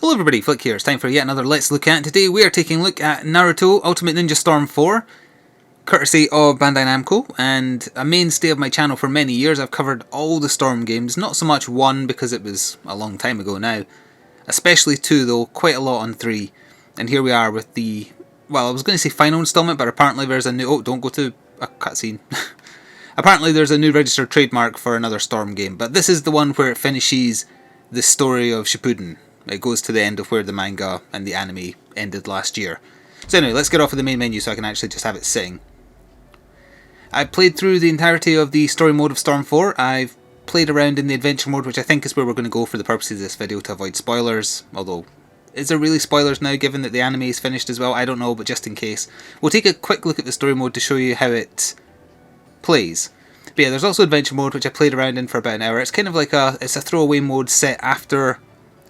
Hello everybody, Flick here. It's time for yet another Let's Look At. Today we are taking a look at Naruto Ultimate Ninja Storm 4, courtesy of Bandai Namco, and a mainstay of my channel for many years. I've covered all the Storm games, not so much 1 because it was a long time ago now, especially 2 though, quite a lot on 3. And here we are with the, well, I was going to say final installment, but apparently there's a new, oh, don't go to a cutscene. Apparently there's a new registered trademark for another Storm game, but this is the one where it finishes the story of Shippuden. It goes to the end of where the manga and the anime ended last year. So anyway, let's get off of the main menu so I can actually just have it sitting. I played through the entirety of the story mode of Storm 4. I've played around in the adventure mode, which I think is where we're going to go for the purposes of this video to avoid spoilers. Although, is there really spoilers now given that the anime is finished as well? I don't know, but just in case. We'll take a quick look at the story mode to show you how it plays. But yeah, there's also adventure mode, which I played around in for about an hour. It's kind of like it's a throwaway mode set after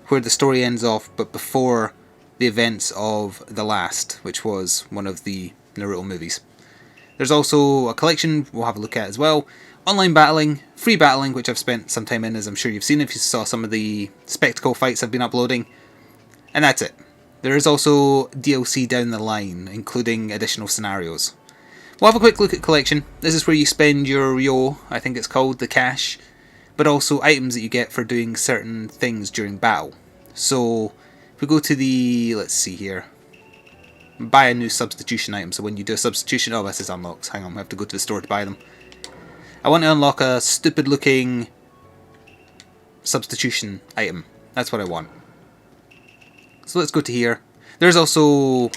where the story ends off, but before the events of The Last, which was one of the Naruto movies. There's also a collection we'll have a look at as well. Online battling, free battling, which I've spent some time in, as I'm sure you've seen if you saw some of the spectacle fights I've been uploading. And that's it. There is also DLC down the line, including additional scenarios. We'll have a quick look at collection. This is where you spend your Ryo, I think it's called, the cash, but also items that you get for doing certain things during battle. So, if we go to the, let's see here, buy a new substitution item. So when you do a substitution, oh, this is unlocked. Hang on, I have to go to the store to buy them. I want to unlock a stupid looking substitution item. That's what I want. So let's go to here. There's also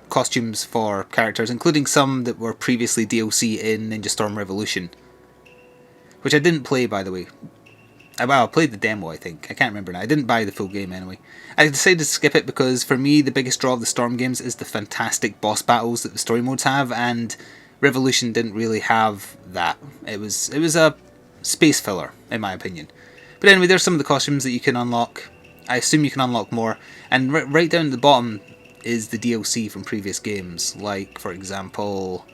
costumes for characters, including some that were previously DLC in Ninja Storm Revolution, which I didn't play, by the way. Well, I played the demo, I think. I can't remember now. I didn't buy the full game anyway. I decided to skip it because, for me, the biggest draw of the Storm games is the fantastic boss battles that the story modes have, and Revolution didn't really have that. It was a space filler, in my opinion. But anyway, there's some of the costumes that you can unlock. I assume you can unlock more. And right down at the bottom is the DLC from previous games, like, for example,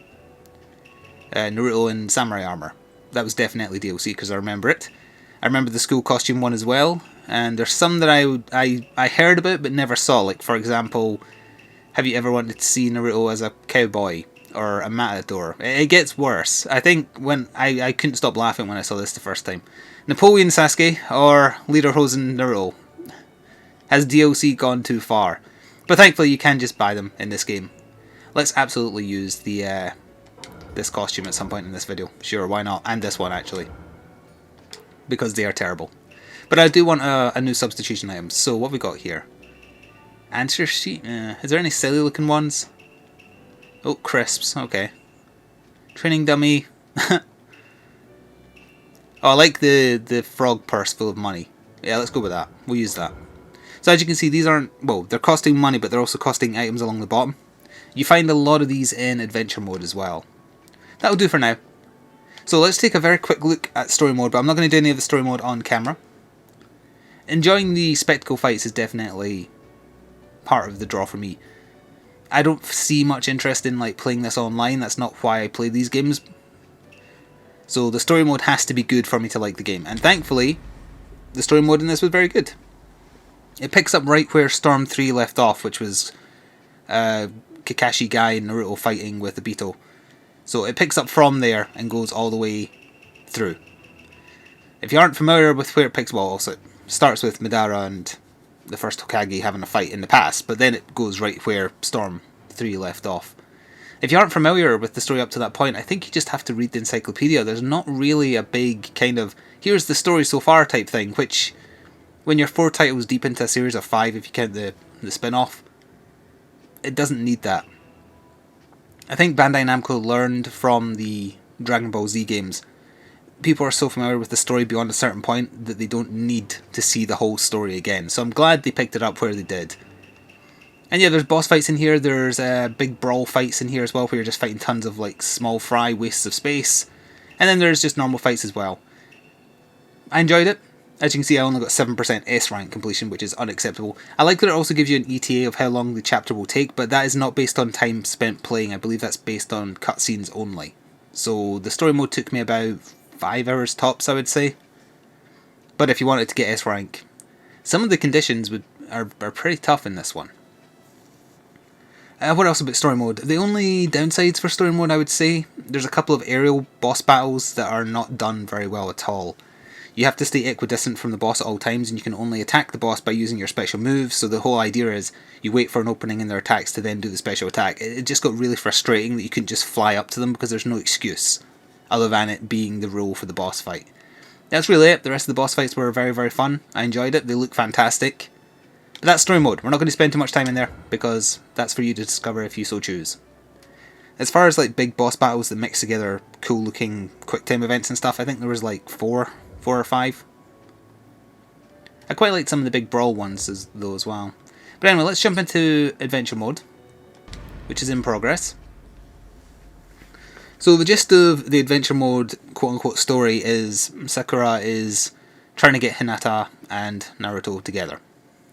Naruto in samurai armor. That was definitely DLC because I remember it. I remember the school costume one as well, and there's some that I heard about but never saw. Like, for example, have you ever wanted to see Naruto as a cowboy or a matador? It gets worse. I think when I couldn't stop laughing when I saw this the first time. Napoleon Sasuke or Lederhosen Naruto. Has DLC gone too far? But thankfully you can just buy them in this game. Let's absolutely use the this costume at some point in this video. Sure, why not? And this one actually, because they are terrible. But I do want a new substitution item. So what we got here? Answer sheet. Is there any silly looking ones? Oh, crisps. Okay. Training dummy. Oh, I like the frog purse full of money. Yeah, let's go with that. We'll use that. So as you can see, these aren't, well, they're costing money, but they're also costing items along the bottom. You find a lot of these in adventure mode as well. That'll do for now. So let's take a very quick look at story mode, but I'm not going to do any of the story mode on camera. Enjoying the spectacle fights is definitely part of the draw for me. I don't see much interest in like playing this online. That's not why I play these games. So the story mode has to be good for me to like the game. And thankfully, the story mode in this was very good. It picks up right where Storm 3 left off, which was Kakashi Guy and Naruto fighting with Obito. So it picks up from there and goes all the way through. If you aren't familiar with where it picks, well, also it starts with Madara and the first Hokage having a fight in the past, but then it goes right where Storm 3 left off. If you aren't familiar with the story up to that point, I think you just have to read the encyclopedia. There's not really a big kind of, here's the story so far type thing, which, when you're 4 titles deep into a series of 5, if you count the spin-off, it doesn't need that. I think Bandai Namco learned from the Dragon Ball Z games. People are so familiar with the story beyond a certain point that they don't need to see the whole story again. So I'm glad they picked it up where they did. And yeah, there's boss fights in here. There's big brawl fights in here as well, where you're just fighting tons of like small fry wastes of space. And then there's just normal fights as well. I enjoyed it. As you can see, I only got 7% S rank completion, which is unacceptable. I like that it also gives you an ETA of how long the chapter will take, but that is not based on time spent playing. I believe that's based on cutscenes only. So the story mode took me about 5 hours tops, I would say. But if you wanted to get S rank, some of the conditions would are pretty tough in this one. What else about story mode? The only downsides for story mode, I would say, there's a couple of aerial boss battles that are not done very well at all. You have to stay equidistant from the boss at all times, and you can only attack the boss by using your special moves, so the whole idea is you wait for an opening in their attacks to then do the special attack. It just got really frustrating that you couldn't just fly up to them because there's no excuse, other than it being the rule for the boss fight. That's really it. The rest of the boss fights were very, very fun. I enjoyed it. They look fantastic. But that's story mode. We're not going to spend too much time in there, because that's for you to discover if you so choose. As far as like big boss battles that mix together cool looking quick time events and stuff, I think there was like four or five. I quite liked some of the big brawl ones though as well. But anyway, let's jump into adventure mode, which is in progress. So the gist of the adventure mode quote-unquote story is Sakura is trying to get Hinata and Naruto together.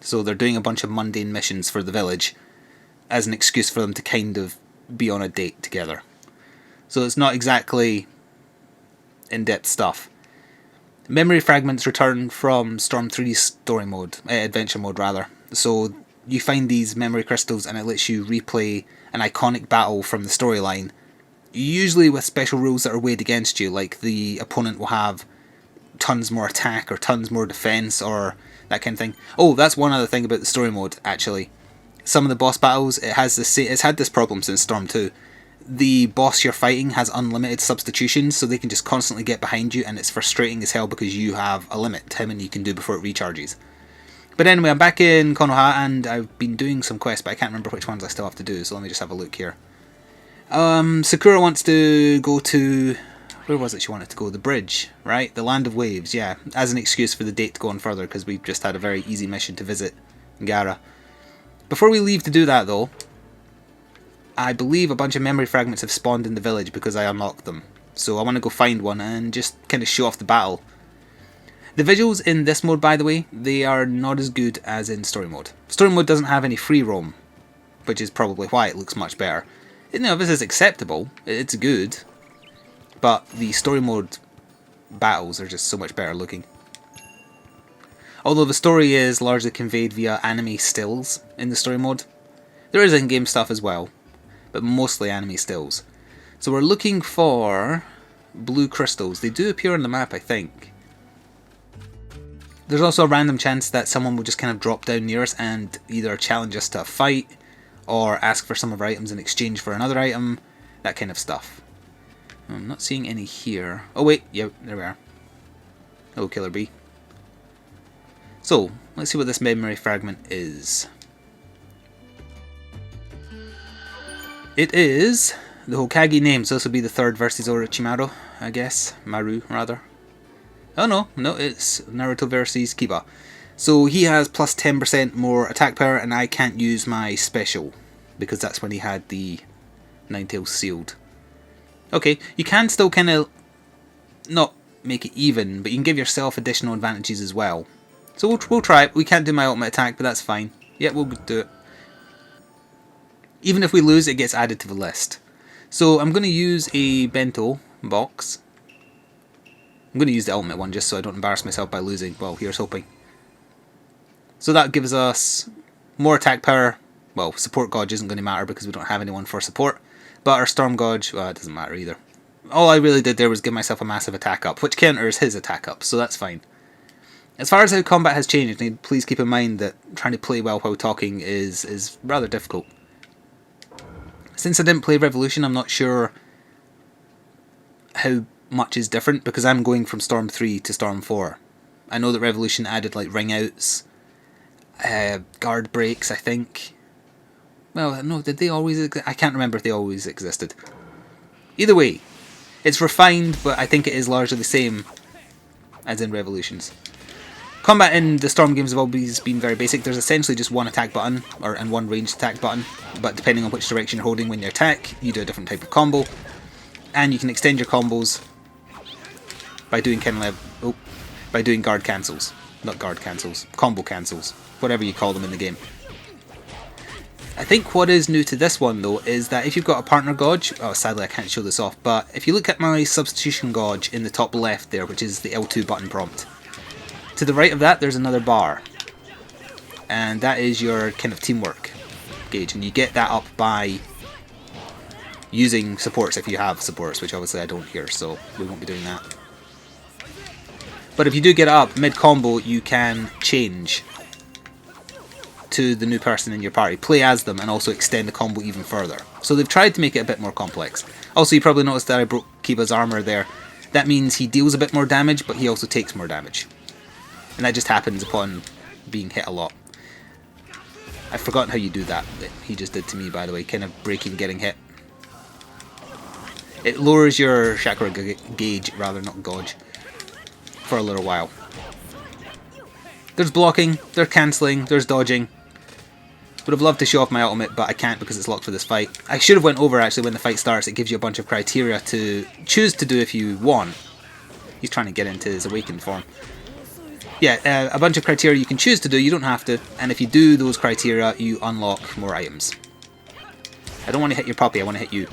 So they're doing a bunch of mundane missions for the village as an excuse for them to kind of be on a date together. So it's not exactly in-depth stuff. Memory fragments return from Storm 3's story mode, adventure mode rather. So you find these memory crystals and it lets you replay an iconic battle from the storyline, usually with special rules that are weighed against you, like the opponent will have tons more attack or tons more defense or that kind of thing. Oh, that's one other thing about the story mode actually. Some of the boss battles, it's had this problem since Storm 2. The boss you're fighting has unlimited substitutions, so they can just constantly get behind you, and it's frustrating as hell because you have a limit to how many you can do before it recharges. But anyway, I'm back in Konoha, and I've been doing some quests, but I can't remember which ones I still have to do, so let me just have a look here. Sakura wants to go to... Where was it she wanted to go? The bridge, right? The Land of Waves, yeah. As an excuse for the date to go on further, because we've just had a very easy mission to visit Gara. Before we leave to do that, though, I believe a bunch of memory fragments have spawned in the village because I unlocked them. So I want to go find one and just kind of show off the battle. The visuals in this mode, by the way, they are not as good as in story mode. Story mode doesn't have any free roam, which is probably why it looks much better. You know, this is acceptable, it's good, but the story mode battles are just so much better looking. Although the story is largely conveyed via anime stills in the story mode. There is in-game stuff as well, but mostly anime stills. So we're looking for blue crystals. They do appear on the map, I think. There's also a random chance that someone will just kind of drop down near us and either challenge us to a fight, or ask for some of our items in exchange for another item, that kind of stuff. I'm not seeing any here. Oh wait, yeah, there we are. Hello, Killer Bee. So, let's see what this memory fragment is. It is the Hokage name, so this will be the third versus Orochimaru, I guess. Maru, rather. Oh no, it's Naruto versus Kiba. So he has plus 10% more attack power, and I can't use my special, because that's when he had the Ninetales sealed. Okay, you can still kind of not make it even, but you can give yourself additional advantages as well. So we'll try it. We can't do my ultimate attack, but that's fine. Yeah, we'll do it. Even if we lose, it gets added to the list. So I'm going to use a bento box. I'm going to use the ultimate one just so I don't embarrass myself by losing. Well, here's hoping. So that gives us more attack power. Well, support gauge isn't going to matter because we don't have anyone for support. But our storm gauge, well, it doesn't matter either. All I really did there was give myself a massive attack up, which counters his attack up, so that's fine. As far as how combat has changed, please keep in mind that trying to play well while talking is rather difficult. Since I didn't play Revolution, I'm not sure how much is different, because I'm going from Storm 3 to Storm 4. I know that Revolution added like ring outs, guard breaks, I think. Well, no, did they always I can't remember if they always existed. Either way, it's refined, but I think it is largely the same as in Revolutions. Combat in the Storm games have always been very basic. There's essentially just one attack button, and one ranged attack button, but depending on which direction you're holding when you attack, you do a different type of combo. And you can extend your combos by doing by doing guard cancels. Not guard cancels, combo cancels, whatever you call them in the game. I think what is new to this one though is that if you've got a partner gauge, oh sadly I can't show this off, but if you look at my substitution gauge in the top left there, which is the L2 button prompt, to the right of that there's another bar. and that is your kind of teamwork gauge, and you get that up by using supports if you have supports, which obviously I don't here, so we won't be doing that. But if you do get it up mid-combo, you can change to the new person in your party, play as them, and also extend the combo even further. So they've tried to make it a bit more complex. Also, you probably noticed that I broke Kiba's armor there. That means he deals a bit more damage, but he also takes more damage. And that just happens upon being hit a lot. I've forgotten how you do that he just did to me, by the way, kind of breaking, getting hit. It lowers your chakra gauge, rather, not gauge, for a little while. There's blocking, there's cancelling, there's dodging. Would have loved to show off my ultimate, but I can't because it's locked for this fight. I should have went over actually when the fight starts. It gives you a bunch of criteria to choose to do if you want. He's trying to get into his awakened form. Yeah, a bunch of criteria you can choose to do, you don't have to. And if you do those criteria, you unlock more items. I don't want to hit your puppy, I want to hit you.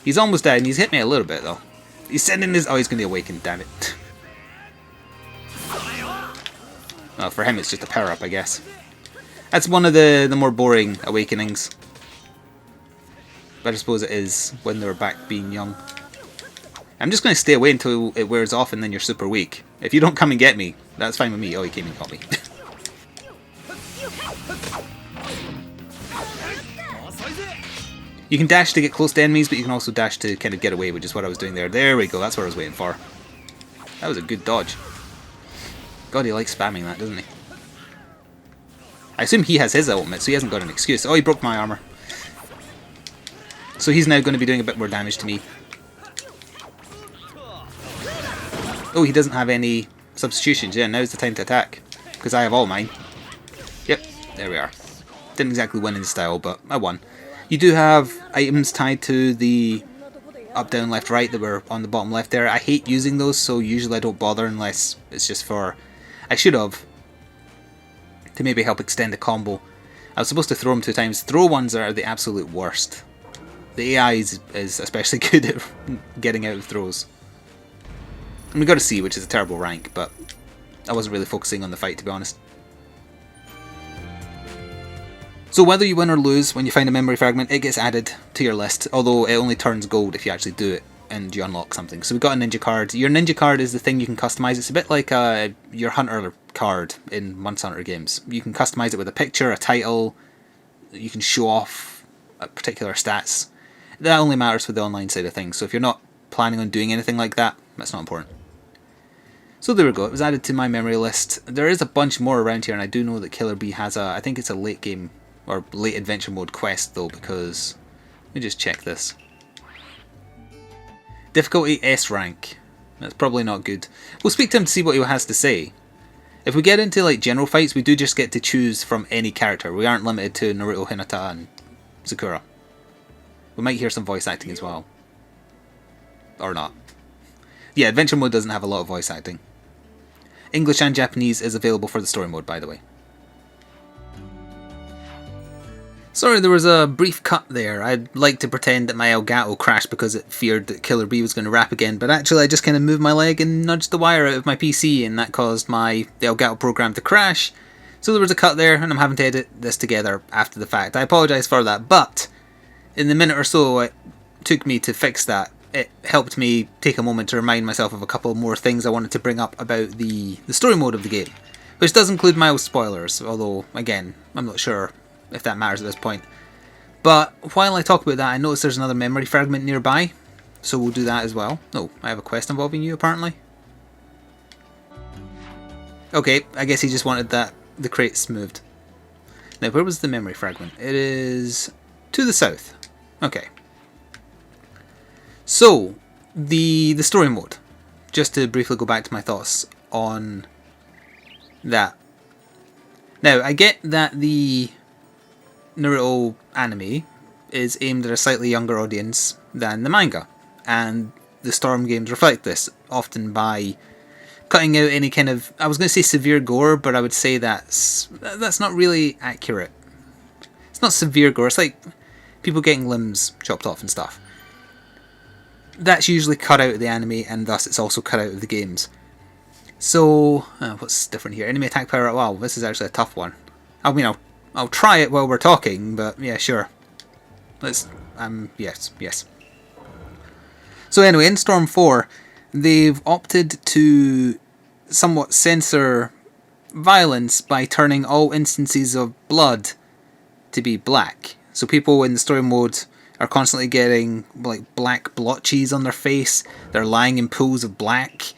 He's almost dead, and he's hit me a little bit though. He's sending his... oh, he's going to awaken, damn it. Well, for him it's just a power-up, I guess. That's one of the more boring awakenings. But I suppose it is when they were back being young. I'm just going to stay away until it wears off and then you're super weak. If you don't come and get me, that's fine with me. Oh, he came and got me. You can dash to get close to enemies, but you can also dash to kind of get away, which is what I was doing there. There we go, that's what I was waiting for. That was a good dodge. God, he likes spamming that, doesn't he? I assume he has his ultimate, so he hasn't got an excuse. Oh, he broke my armor. So he's now going to be doing a bit more damage to me. Oh, he doesn't have any substitutions. Yeah, now's the time to attack. Because I have all mine. Yep, there we are. Didn't exactly win in style, but I won. You do have items tied to the up, down, left, right that were on the bottom left there. I hate using those, so usually I don't bother unless it's just for... I should have. To maybe help extend the combo. I was supposed to throw them 2 times. Throw ones are the absolute worst. The AI is especially good at getting out of throws. And we got a C, which is a terrible rank, but I wasn't really focusing on the fight, to be honest. So whether you win or lose, when you find a memory fragment, it gets added to your list, although it only turns gold if you actually do it and you unlock something. So we've got a ninja card. Your ninja card is the thing you can customize. It's a bit like your hunter card in Monster Hunter games. You can customize it with a picture, a title, you can show off particular stats. That only matters for the online side of things, so if you're not planning on doing anything like that, that's not important. So there we go, it was added to my memory list. There is a bunch more around here, and I do know that Killer Bee has I think it's a late game, or late adventure mode quest though, because, let me just check this. Difficulty S rank. That's probably not good. We'll speak to him to see what he has to say. If we get into like general fights, we do just get to choose from any character. We aren't limited to Naruto, Hinata and Sakura. We might hear some voice acting as well. Or not. Yeah, adventure mode doesn't have a lot of voice acting. English and Japanese is available for the story mode, by the way. Sorry, there was a brief cut there. I'd like to pretend that my Elgato crashed because it feared that Killer Bee was going to rap again, but actually I just kind of moved my leg and nudged the wire out of my PC, and that caused the Elgato program to crash. So there was a cut there, and I'm having to edit this together after the fact. I apologise for that, but in the minute or so it took me to fix that, it helped me take a moment to remind myself of a couple more things I wanted to bring up about the story mode of the game, which does include mild spoilers, although, again, I'm not sure if that matters at this point. But while I talk about that, I noticed there's another memory fragment nearby, so we'll do that as well. Oh, I have a quest involving you, apparently. Okay, I guess he just wanted the crates moved. Now, where was the memory fragment? It is to the south. Okay. So, the story mode. Just to briefly go back to my thoughts on that. Now, I get that the Naruto anime is aimed at a slightly younger audience than the manga, and the Storm games reflect this, often by cutting out any kind of, I was going to say severe gore, but I would say that's not really accurate. It's not severe gore, it's like people getting limbs chopped off and stuff. That's usually cut out of the anime, and thus it's also cut out of the games. So, what's different here? Enemy attack power. Wow, this is actually a tough one. I mean, I'll try it while we're talking, but yeah, sure. Let's, yes. So anyway, in Storm 4, they've opted to somewhat censor violence by turning all instances of blood to be black. So people in the story mode are constantly getting like black blotches on their face. They're lying in pools of black.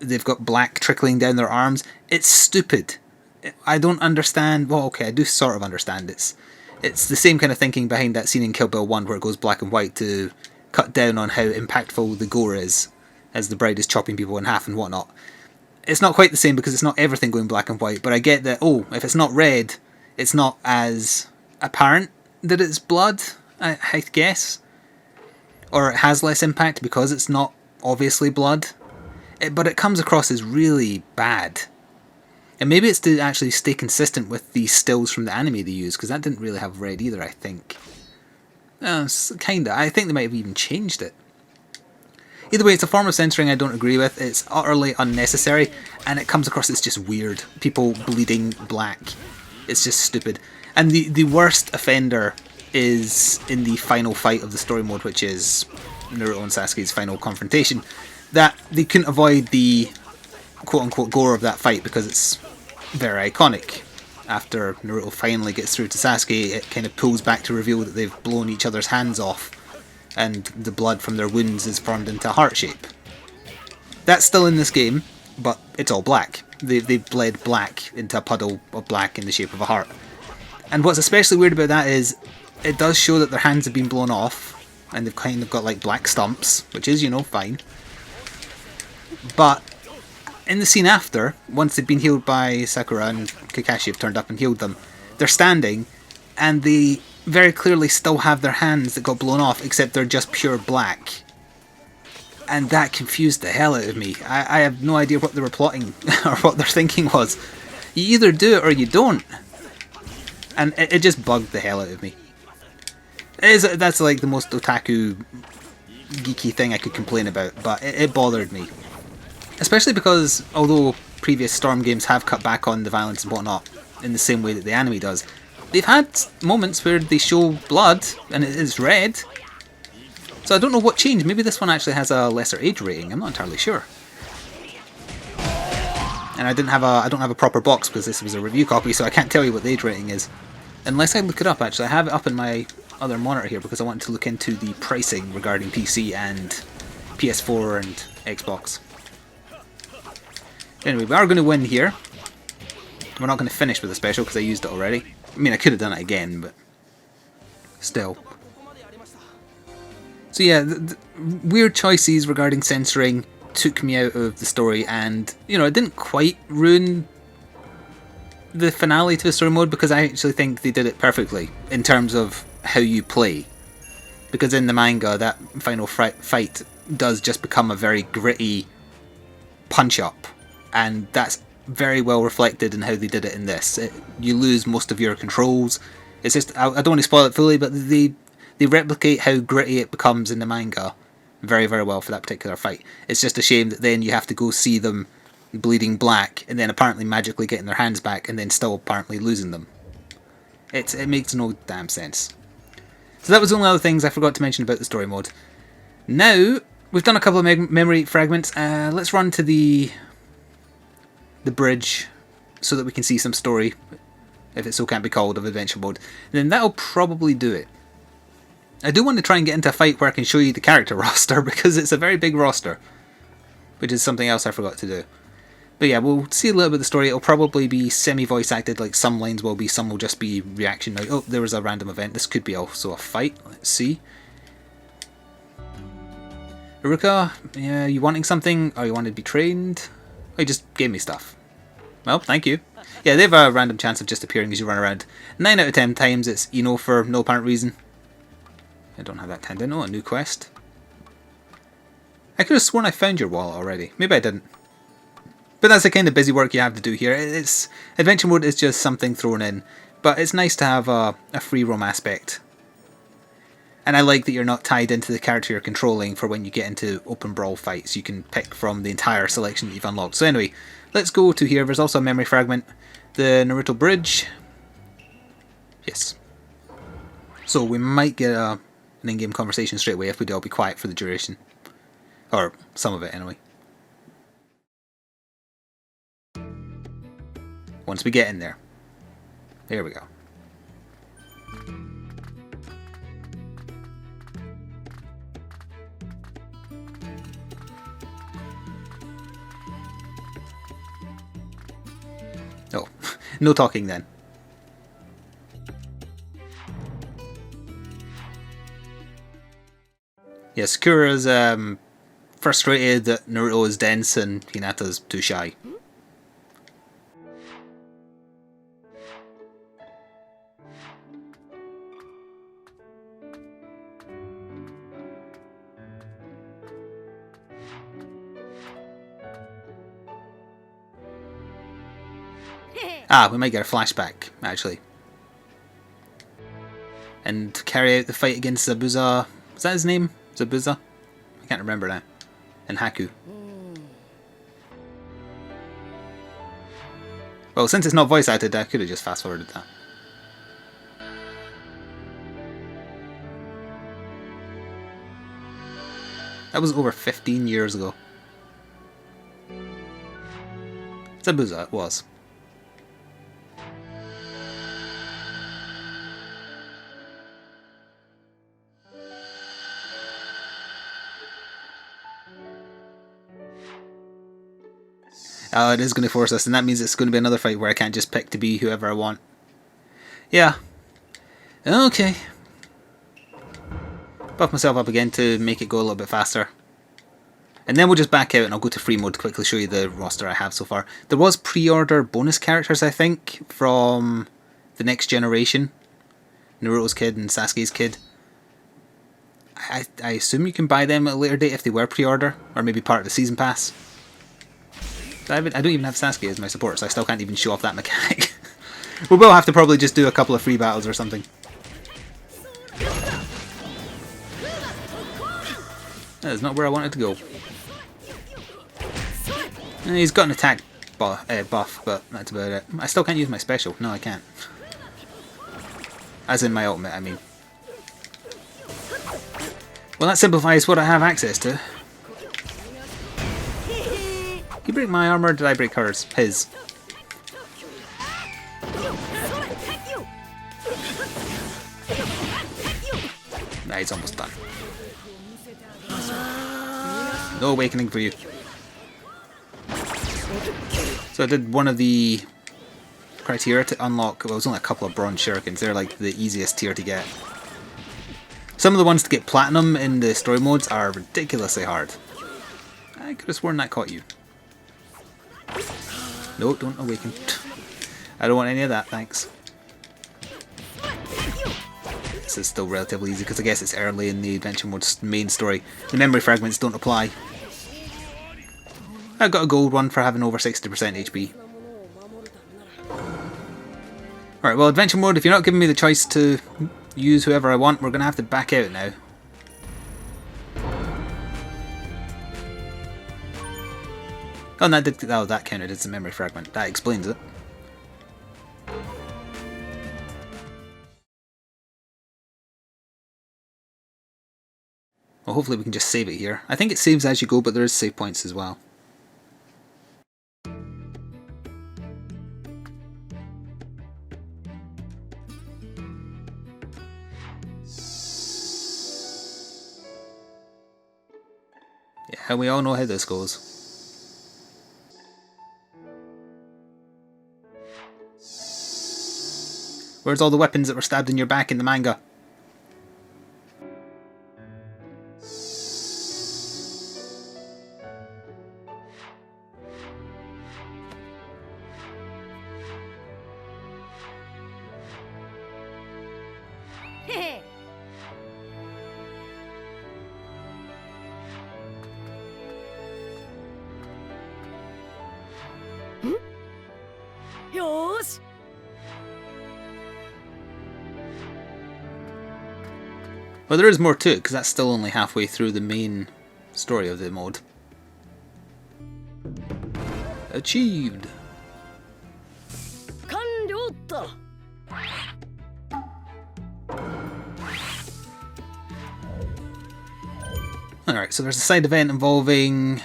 They've got black trickling down their arms. It's stupid. I don't understand. Well, okay, I do sort of understand. It's the same kind of thinking behind that scene in Kill Bill 1 where it goes black and white to cut down on how impactful the gore is as the bride is chopping people in half and whatnot. It's not quite the same because it's not everything going black and white, but I get that, if it's not red, it's not as apparent that it's blood, I guess. Or it has less impact because it's not obviously blood. But it comes across as really bad. And maybe it's to actually stay consistent with the stills from the anime they use, because that didn't really have red either, I think. Kinda. I think they might have even changed it. Either way, it's a form of censoring I don't agree with. It's utterly unnecessary, and it comes across as just weird. People bleeding black. It's just stupid. And the worst offender is in the final fight of the story mode, which is Naruto and Sasuke's final confrontation. That they couldn't avoid the quote-unquote gore of that fight because it's very iconic. After Naruto finally gets through to Sasuke, it kind of pulls back to reveal that they've blown each other's hands off, and the blood from their wounds is formed into a heart shape. That's still in this game, but it's all black. They've bled black into a puddle of black in the shape of a heart. And what's especially weird about that is it does show that their hands have been blown off, and they've kind of got like black stumps, which is, fine. But in the scene after, once they've been healed by Sakura and Kakashi have turned up and healed them, they're standing, and they very clearly still have their hands that got blown off, except they're just pure black. And that confused the hell out of me. I have no idea what they were plotting or what their thinking was. You either do it or you don't. And it just bugged the hell out of me. That's like the most otaku geeky thing I could complain about, but it bothered me. Especially because, although previous Storm games have cut back on the violence and whatnot in the same way that the anime does, they've had moments where they show blood and it is red. So I don't know what changed. Maybe this one actually has a lesser age rating. I'm not entirely sure. And I don't have a proper box because this was a review copy, so I can't tell you what the age rating is. Unless I look it up, actually. I have it up in my other monitor here because I wanted to look into the pricing regarding PC and PS4 and Xbox. Anyway, we are going to win here. We're not going to finish with a special because I used it already. I mean, I could have done it again, but still. So yeah, the weird choices regarding censoring took me out of the story, and it didn't quite ruin the finale to the story mode because I actually think they did it perfectly in terms of how you play. Because in the manga, that final fight does just become a very gritty punch-up, and that's very well reflected in how they did it in this. You lose most of your controls. It's just, I don't want to spoil it fully, but they replicate how gritty it becomes in the manga very, very well for that particular fight. It's just a shame that then you have to go see them bleeding black and then apparently magically getting their hands back and then still apparently losing them. It makes no damn sense. So that was the only other things I forgot to mention about the story mode. Now, we've done a couple of memory fragments. Let's run to the bridge so that we can see some story, if it so can't be called, of adventure mode. And then that'll probably do it. I do want to try and get into a fight where I can show you the character roster because it's a very big roster, which is something else I forgot to do. But yeah, we'll see a little bit of the story. It'll probably be semi-voice acted, like some lines will be, some will just be reaction. Like, oh, there was a random event. This could be also a fight. Let's see. Iruka, yeah, you wanting something? Or you want to be trained? Oh, you just gave me stuff. Well, thank you. Yeah, they have a random chance of just appearing as you run around. 9 out of 10 times it's Ino for no apparent reason. I don't have that tendon. Oh, a new quest. I could have sworn I found your wallet already. Maybe I didn't. But that's the kind of busy work you have to do here. Adventure mode is just something thrown in. But it's nice to have a free roam aspect. And I like that you're not tied into the character you're controlling for when you get into open brawl fights. You can pick from the entire selection that you've unlocked. So anyway, let's go to here. There's also a memory fragment. The Naruto bridge. Yes. So we might get an in-game conversation straight away. If we do, I'll be quiet for the duration. Or some of it anyway. Once we get in there. There we go. Oh, no talking then. Yeah, Sakura's frustrated that Naruto is dense and Hinata's too shy. Ah, we might get a flashback, actually. And carry out the fight against Zabuza. Is that his name? Zabuza? I can't remember now. And Haku. Well, since it's not voice acted, I could have just fast forwarded that. That was over 15 years ago. Zabuza, it was. Oh, it is going to force us, and that means it's going to be another fight where I can't just pick to be whoever I want. Yeah. Okay. Buff myself up again to make it go a little bit faster. And then we'll just back out and I'll go to free mode to quickly show you the roster I have so far. There was pre-order bonus characters, I think, from the next generation. Naruto's kid and Sasuke's kid. I assume you can buy them at a later date if they were pre-order, or maybe part of the season pass. I don't even have Sasuke as my support, so I still can't even show off that mechanic. We will have to probably just do a couple of free battles or something. That is not where I wanted to go. He's got an attack buff, but that's about it. I still can't use my special. No, I can't. As in my ultimate, I mean. Well, that simplifies what I have access to. Did you break my armor or did I break hers? His. Nah, he's almost done. No awakening for you. So I did one of the criteria to unlock, well, it was only a couple of bronze shurikens. They're like the easiest tier to get. Some of the ones to get platinum in the story modes are ridiculously hard. I could have sworn that caught you. No, don't awaken. I don't want any of that, thanks. This is still relatively easy because I guess it's early in the adventure mode's main story. The memory fragments don't apply. I got a gold one for having over 60% HP. Alright, well, adventure mode, if you're not giving me the choice to use whoever I want, we're going to have to back out now. Oh, and that counted as a memory fragment. That explains it. Well, hopefully we can just save it here. I think it saves as you go, but there is save points as well. Yeah, we all know how this goes. Where's all the weapons that were stabbed in your back in the manga? Well, there is more to it, because that's still only halfway through the main story of the mode. Achieved! Alright, so there's a side event involving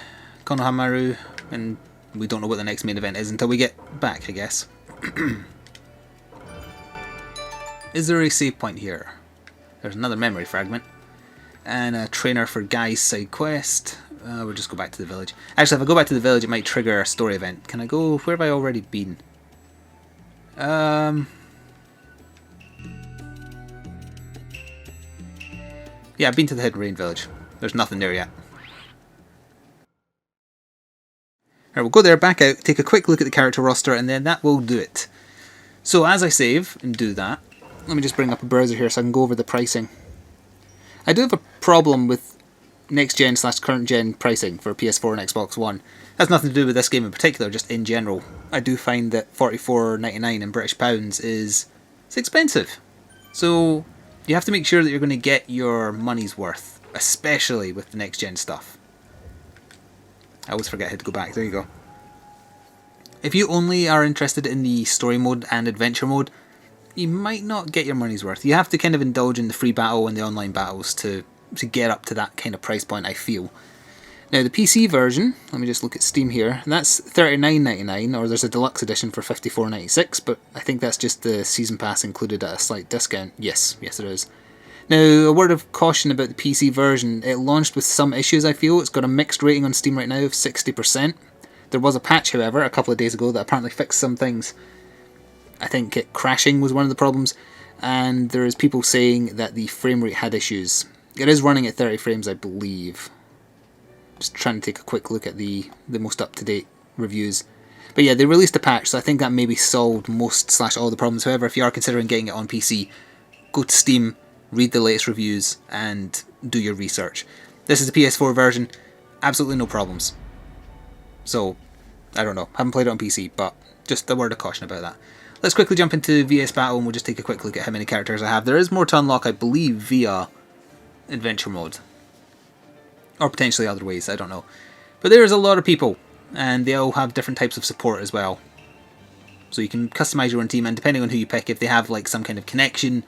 Konohamaru, and we don't know what the next main event is until we get back, I guess. Is there a save point here? There's another memory fragment. And a trainer for Guy's side quest. We'll just go back to the village. Actually, if I go back to the village, it might trigger a story event. Can I go? Where have I already been? Yeah, I've been to the Hidden Rain village. There's nothing there yet. Alright, we'll go there, back out, take a quick look at the character roster, and then that will do it. So as I save and do that, let me just bring up a browser here so I can go over the pricing. I do have a problem with next gen / current gen pricing for PS4 and Xbox One. It has nothing to do with this game in particular, just in general. I do find that $44.99 in British pounds is expensive. So you have to make sure that you're going to get your money's worth, especially with the next gen stuff. I always forget how to go back. There you go. If you only are interested in the story mode and adventure mode, you might not get your money's worth. You have to kind of indulge in the free battle and the online battles to get up to that kind of price point, I feel. Now the PC version, let me just look at Steam here, and that's $39.99, or there's a deluxe edition for $54.96, but I think that's just the season pass included at a slight discount. Yes, it is. Now, a word of caution about the PC version, it launched with some issues, I feel. It's got a mixed rating on Steam right now of 60%. There was a patch, however, a couple of days ago that apparently fixed some things. I think it crashing was one of the problems, and there is people saying that the frame rate had issues. It is running at 30 frames, I believe. Just trying to take a quick look at the most up-to-date reviews. But yeah, they released a patch, so I think that maybe solved most / all the problems. However, if you are considering getting it on PC, go to Steam, read the latest reviews, and do your research. This is the PS4 version, absolutely no problems. So, I don't know, haven't played it on PC, but just a word of caution about that. Let's quickly jump into VS Battle and we'll just take a quick look at how many characters I have. There is more to unlock, I believe, via adventure mode. Or potentially other ways, I don't know. But there's a lot of people, and they all have different types of support as well. So you can customize your own team, and depending on who you pick, if they have like some kind of connection,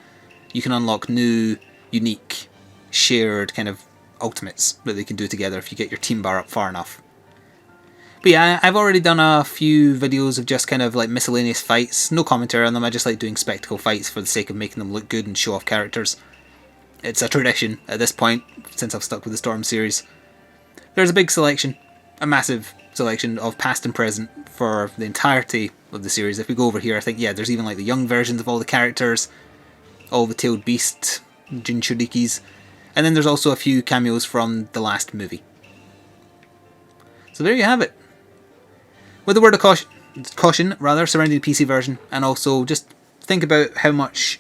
you can unlock new, unique, shared kind of ultimates that they can do together if you get your team bar up far enough. But yeah, I've already done a few videos of just kind of like miscellaneous fights. No commentary on them, I just like doing spectacle fights for the sake of making them look good and show off characters. It's a tradition at this point, since I've stuck with the Storm series. There's a big selection, a massive selection of past and present for the entirety of the series. If we go over here, I think, yeah, there's even like the young versions of all the characters, all the tailed beast, Jinchurikis, and then there's also a few cameos from the last movie. So there you have it. With a word of caution surrounding the PC version, and also just think about how much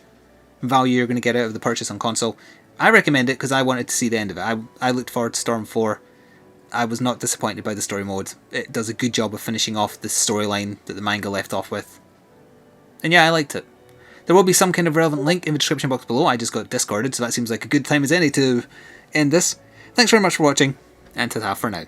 value you're going to get out of the purchase on console. I recommend it because I wanted to see the end of it. I looked forward to Storm 4. I was not disappointed by the story mode. It does a good job of finishing off the storyline that the manga left off with. And yeah, I liked it. There will be some kind of relevant link in the description box below. I just got discarded, so that seems like a good time as any to end this. Thanks very much for watching, and ta-ta for now.